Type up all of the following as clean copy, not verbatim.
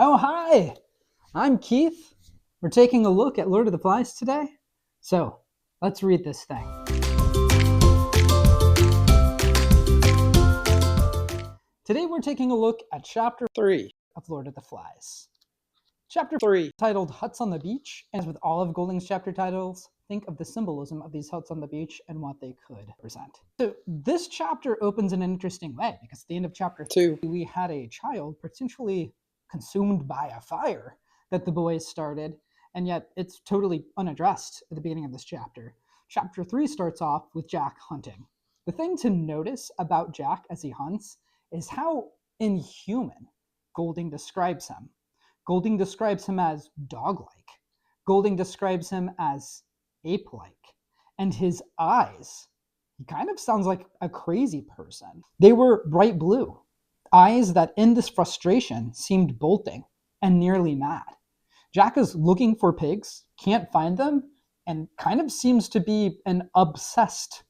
Oh, hi! I'm Keith. We're taking a look at Lord of the Flies today. So, let's read this thing. Today we're taking a look at Chapter 3 of Lord of the Flies. Chapter 3, titled Huts on the Beach, and as with all of Golding's chapter titles, think of the symbolism of these huts on the beach and what they could represent. So this chapter opens in an interesting way, because at the end of Chapter 2, we had a child potentially consumed by a fire that the boys started, and yet it's totally unaddressed at the beginning of this chapter. Chapter 3 starts off with Jack hunting. The thing to notice about Jack as he hunts is how inhuman Golding describes him. Golding describes him as dog-like. Golding describes him as ape-like. And his eyes, he kind of sounds like a crazy person. They were bright blue, eyes that in this frustration seemed bolting and nearly mad. Jack is looking for pigs, can't find them, and kind of seems to be an obsessed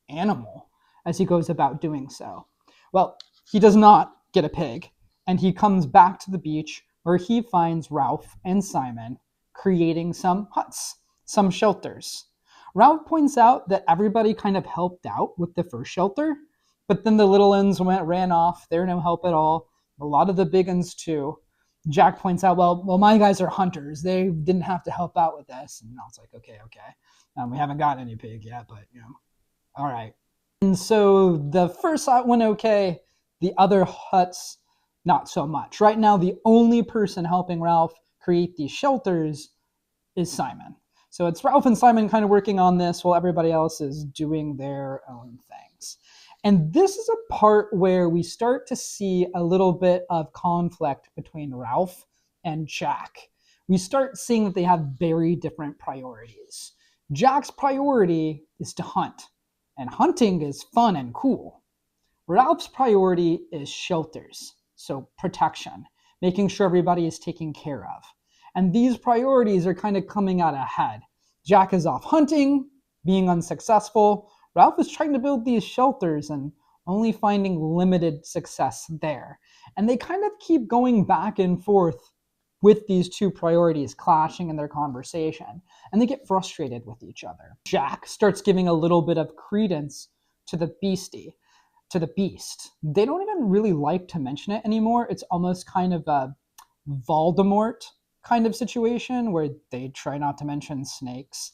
animal as he goes about doing so. Well, he does not get a pig, and he comes back to the beach where he finds Ralph and Simon creating some huts, some shelters. Ralph points out that everybody kind of helped out with the first shelter, but then the little uns ran off. They're no help at all. A lot of the big uns too. Jack points out, well, my guys are hunters. They didn't have to help out with this. And I was like, okay. We haven't got any pig yet, but all right. And so the first hut went okay. The other huts, not so much. Right now, the only person helping Ralph create these shelters is Simon. So it's Ralph and Simon kind of working on this while everybody else is doing their own things. And this is a part where we start to see a little bit of conflict between Ralph and Jack. We start seeing that they have very different priorities. Jack's priority is to hunt, and hunting is fun and cool. Ralph's priority is shelters, so protection, making sure everybody is taken care of. And these priorities are kind of coming out ahead. Jack is off hunting, being unsuccessful. Ralph is trying to build these shelters and only finding limited success there. And they kind of keep going back and forth with these two priorities clashing in their conversation. And they get frustrated with each other. Jack starts giving a little bit of credence to the beast. They don't even really like to mention it anymore. It's almost kind of a Voldemort kind of situation where they try not to mention snakes.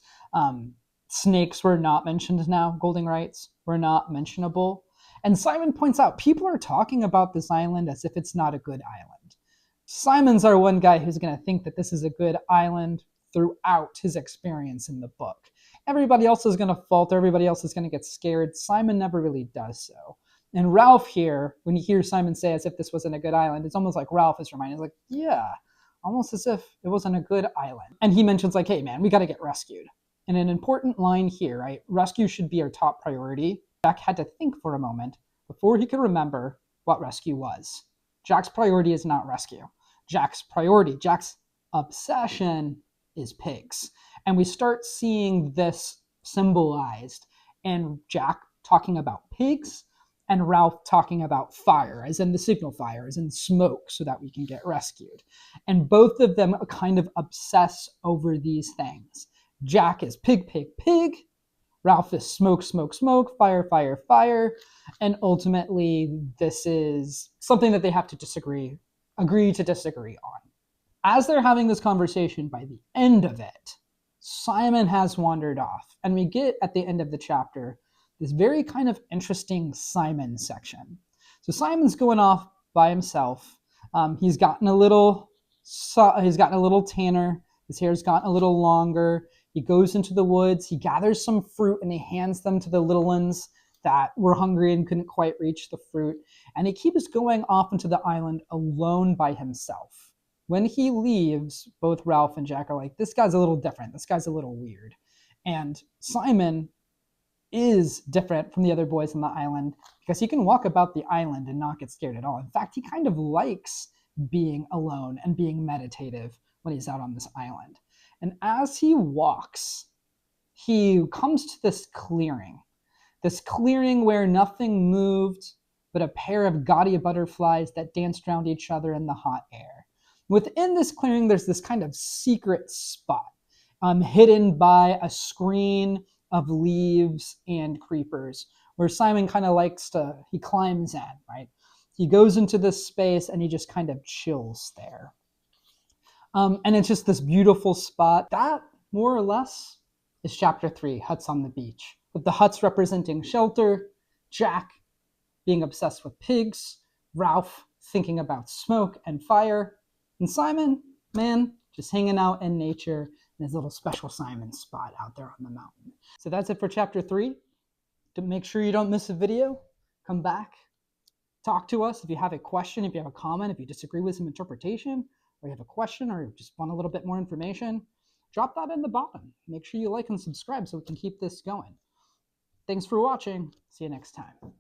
Snakes were not mentioned now. Golding writes were not mentionable. And Simon points out people are talking about this island as if it's not a good island. Simon's our one guy who's going to think that this is a good island throughout his experience in the book. Everybody else is going to falter. Everybody else is going to get scared. Simon never really does so. And Ralph here, when you hear Simon say as if this wasn't a good island, it's almost like Ralph is reminded, like, yeah, almost as if it wasn't a good island. And he mentions like, hey man, we got to get rescued. And an important line here, right? Rescue should be our top priority. Jack had to think for a moment before he could remember what rescue was. Jack's priority is not rescue. Jack's obsession is pigs. And we start seeing this symbolized in Jack talking about pigs and Ralph talking about fire, as in the signal fire, as in smoke, so that we can get rescued. And both of them kind of obsess over these things. Jack is pig, pig, pig. Ralph is smoke, smoke, smoke, fire, fire, fire. And ultimately, this is something that they have to agree to disagree on. As they're having this conversation, by the end of it, Simon has wandered off. And we get at the end of the chapter this very kind of interesting Simon section. So Simon's going off by himself. He's gotten a little tanner. His hair's gotten a little longer. He goes into the woods. He gathers some fruit and he hands them to the little ones that were hungry and couldn't quite reach the fruit. And he keeps going off into the island alone by himself. When he leaves, both Ralph and Jack are like, this guy's a little different. This guy's a little weird. And Simon is different from the other boys on the island because he can walk about the island and not get scared at all. In fact, he kind of likes being alone and being meditative when he's out on this island. And as he walks, he comes to this clearing where nothing moved but a pair of gaudy butterflies that danced around each other in the hot air. Within this clearing, there's this kind of secret spot hidden by a screen of leaves and creepers where Simon kind of he climbs in, right? He goes into this space and he just kind of chills there. And it's just this beautiful spot. That, more or less, is chapter 3, Huts on the Beach, with the huts representing shelter, Jack being obsessed with pigs, Ralph thinking about smoke and fire, and Simon, man, just hanging out in nature in his little special Simon spot out there on the mountain. So that's it for chapter 3. To make sure you don't miss a video, come back, talk to us if you have a question, if you have a comment, if you disagree with some interpretation, or you have a question, or you just want a little bit more information, drop that in the bottom. Make sure you like and subscribe so we can keep this going. Thanks for watching. See you next time.